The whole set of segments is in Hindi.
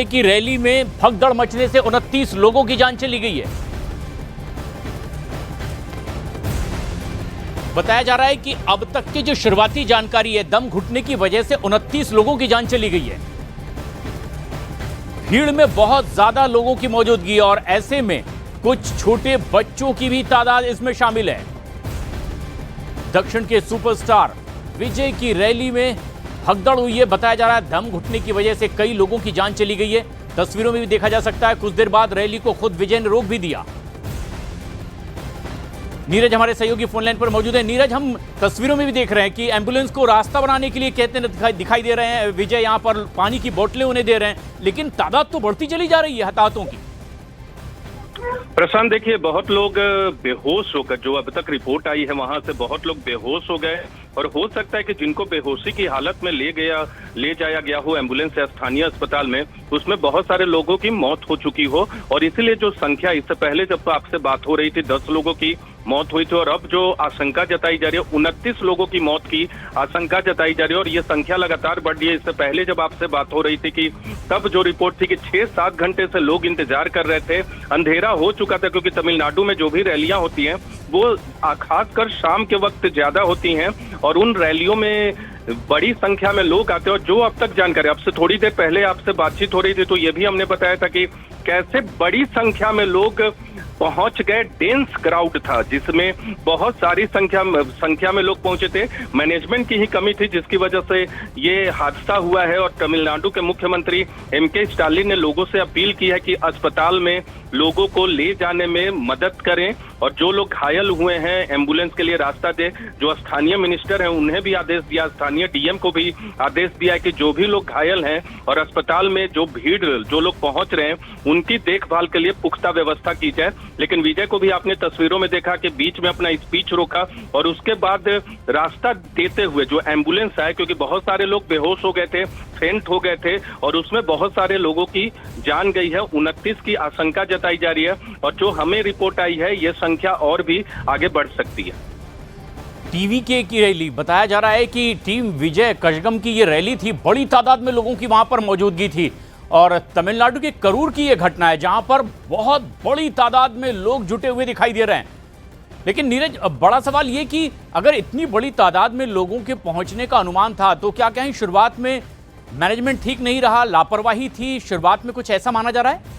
की रैली में भगदड़ मचने से 29 लोगों की जान चली गई है। बताया जा रहा है कि अब तक की जो शुरुआती जानकारी है, दम घुटने की वजह से 29 लोगों की जान चली गई है। भीड़ में बहुत ज्यादा लोगों की मौजूदगी है और ऐसे में कुछ छोटे बच्चों की भी तादाद इसमें शामिल है। दक्षिण के सुपरस्टार विजय की रैली में भगदड़ हुई है। बताया जा रहा है दम घुटने की वजह से कई लोगों की जान चली गई है। तस्वीरों में भी देखा जा सकता है। कुछ देर बाद रैली को खुद विजय ने रोक भी दिया। नीरज हमारे सहयोगी फोनलाइन पर मौजूद है। नीरज, हम तस्वीरों में भी देख रहे हैं कि एम्बुलेंस को रास्ता बनाने के लिए कहते दिखाई दे रहे हैं। विजय यहां पर पानी की बोतलें उन्हें दे रहे हैं, लेकिन तादाद तो बढ़ती चली जा रही है हताहतों की। प्रशांत, देखिए, बहुत लोग बेहोश होकर, जो अब तक रिपोर्ट आई है वहां से बहुत लोग बेहोश हो गए और हो सकता है कि जिनको बेहोशी की हालत में ले जाया गया हो एम्बुलेंस या स्थानीय अस्पताल में, उसमें बहुत सारे लोगों की मौत हो चुकी हो। और इसीलिए जो संख्या, इससे पहले जब तो आपसे बात हो रही थी 10 लोगों की मौत हुई थी और अब जो आशंका जताई जा रही है 29 लोगों की मौत की आशंका जताई जा रही है और ये संख्या लगातार बढ़ रही है। इससे पहले जब आपसे बात हो रही थी कि तब जो रिपोर्ट थी कि 6-7 घंटे से लोग इंतजार कर रहे थे, अंधेरा हो चुका था, क्योंकि तमिलनाडु में जो भी रैलियां होती हैं वो खासकर शाम के वक्त ज्यादा होती हैं और उन रैलियों में बड़ी संख्या में लोग आते हैं। और जो अब तक जानकारी, आपसे थोड़ी देर पहले आपसे बातचीत हो रही थी तो ये भी हमने बताया था कि कैसे बड़ी संख्या में लोग पहुंच गए। डेंस क्राउड था जिसमें बहुत सारी संख्या में लोग पहुंचे थे। मैनेजमेंट की ही कमी थी जिसकी वजह से ये हादसा हुआ है। और तमिलनाडु के मुख्यमंत्री एम.के. स्टालिन ने लोगों से अपील की है कि अस्पताल में लोगों को ले जाने में मदद करें और जो लोग घायल हुए हैं एम्बुलेंस के लिए रास्ता दे। जो स्थानीय मिनिस्टर हैं उन्हें भी आदेश दिया, स्थानीय डीएम को भी आदेश दिया है कि जो भी लोग घायल हैं और अस्पताल में जो भीड़, जो लोग पहुंच रहे हैं, उनकी देखभाल के लिए पुख्ता व्यवस्था की जाए। लेकिन विजय को भी आपने तस्वीरों में देखा कि बीच में अपना स्पीच रोका और उसके बाद रास्ता देते हुए जो एम्बुलेंस आए, क्योंकि बहुत सारे लोग बेहोश हो गए थे, फेंट हो गए थे और उसमें बहुत सारे लोगों की जान गई है। 29 की आशंका जताई जा रही है और जो हमें रिपोर्ट आई है ये संख्या और भी आगे बढ़ सकती है। टीवी की रैली, बताया जा रहा है कि टीम विजय कशगम की ये रैली थी। बड़ी तादाद में लोगों की वहां पर मौजूदगी थी और तमिलनाडु के करूर की यह घटना है जहां पर बहुत बड़ी तादाद में लोग जुटे हुए दिखाई दे रहे हैं। लेकिन नीरज, बड़ा सवाल ये कि अगर इतनी बड़ी तादाद में लोगों के पहुंचने का अनुमान था तो क्या कहीं शुरुआत में मैनेजमेंट ठीक नहीं रहा, लापरवाही थी शुरुआत में, कुछ ऐसा माना जा रहा है?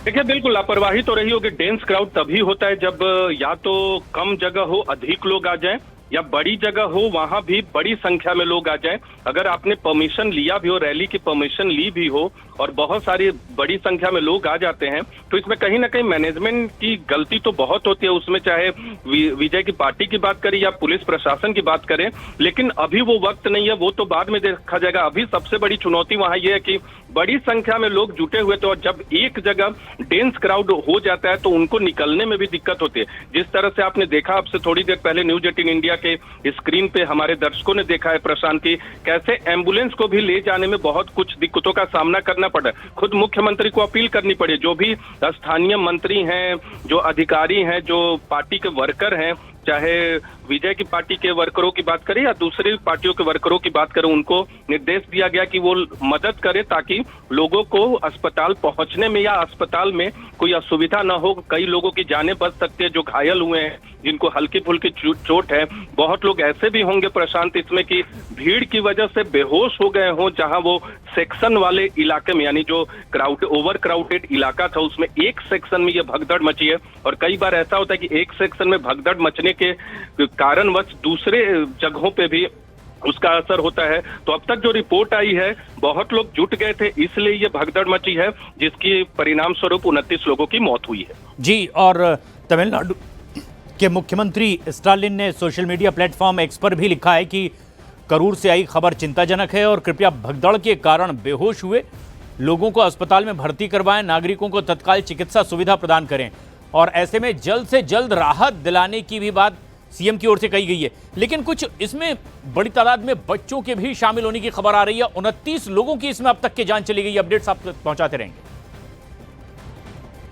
देखिए, बिल्कुल लापरवाही तो रही होगी। डेंस क्राउड तभी होता है जब या तो कम जगह हो, अधिक लोग आ जाएं, या बड़ी जगह हो, वहां भी बड़ी संख्या में लोग आ जाएं। अगर आपने परमिशन लिया भी हो, रैली की परमिशन ली भी हो और बहुत सारी बड़ी संख्या में लोग आ जाते हैं, तो इसमें कहीं ना कहीं मैनेजमेंट की गलती तो बहुत होती है। उसमें चाहे विजय की पार्टी की बात करें या पुलिस प्रशासन की बात करें, लेकिन अभी वो वक्त नहीं है, वो तो बाद में देखा जाएगा। अभी सबसे बड़ी चुनौती वहां ये है कि बड़ी संख्या में लोग जुटे हुए थे और जब एक जगह डेंस क्राउड हो जाता है तो उनको निकलने में भी दिक्कत होती है। जिस तरह से आपने देखा, आपसे थोड़ी देर पहले न्यूज 18 इंडिया के स्क्रीन पे हमारे दर्शकों ने देखा है प्रशांत की कैसे एम्बुलेंस को भी ले जाने में बहुत कुछ दिक्कतों का सामना करना पड़ा। खुद मुख्यमंत्री को अपील करनी पड़ी, जो भी स्थानीय मंत्री हैं, जो अधिकारी हैं, जो पार्टी के वर्कर हैं, चाहे विजय की पार्टी के वर्करों की बात करें या दूसरी पार्टियों के वर्करों की बात करें, उनको निर्देश दिया गया कि वो मदद करें ताकि लोगों को अस्पताल पहुंचने में या अस्पताल में कोई असुविधा न हो। कई लोगों की जानें बच सकती है जो घायल हुए हैं, जिनको हल्की फुल्की चोट है। बहुत लोग ऐसे भी होंगे प्रशांत इसमें कि भीड़ की वजह से बेहोश हो गए हों, जहां वो सेक्शन वाले इलाके में, यानी जो ओवर क्राउडेड इलाका था, उसमें एक सेक्शन में ये भगदड़ मची है। और कई बार ऐसा होता है कि एक सेक्शन में भगदड़ मचने के कारणवश दूसरे जगहों पे भी उसका असर होता है। तो अब तक जो रिपोर्ट आई है, बहुत लोग जुट गए थे, इसलिए ये भगदड़ मची है, जिसकी परिणाम स्वरूप 29 लोगों की मौत हुई है। जी, और तमिलनाडु के मुख्यमंत्री स्टालिन ने सोशल मीडिया प्लेटफॉर्म एक्स पर भी लिखा है कि करूर से आई खबर चिंताजनक है और कृपया भगदड़ के कारण बेहोश हुए लोगों को अस्पताल में भर्ती करवाएं, नागरिकों को तत्काल चिकित्सा सुविधा प्रदान करें और ऐसे में जल्द से जल्द राहत दिलाने की भी बात सीएम की ओर से कही गई है। लेकिन कुछ इसमें बड़ी तादाद में बच्चों के भी शामिल होने की खबर आ रही है। 29 लोगों की इसमें अब तक की जान चली गई। अपडेट्स आप पहुंचाते रहेंगे।